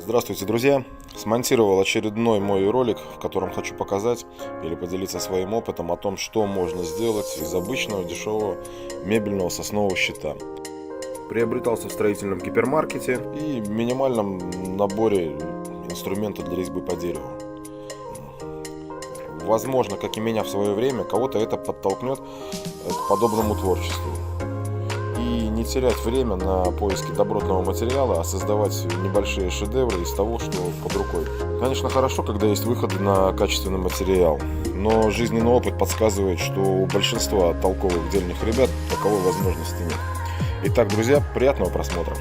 Здравствуйте, друзья! Смонтировал очередной мой ролик, в котором хочу показать или поделиться своим опытом о том, что можно сделать из обычного дешевого мебельного соснового щита. Приобретался в строительном гипермаркете и минимальном наборе инструмента для резьбы по дереву. Возможно, как и меня в свое время, кого-то это подтолкнет к подобному творчеству. И не терять время на поиски добротного материала, а создавать небольшие шедевры из того, что под рукой. Конечно, хорошо, когда есть выходы на качественный материал, но жизненный опыт подсказывает, что у большинства толковых дельных ребят таковой возможности нет. Итак, друзья, приятного просмотра!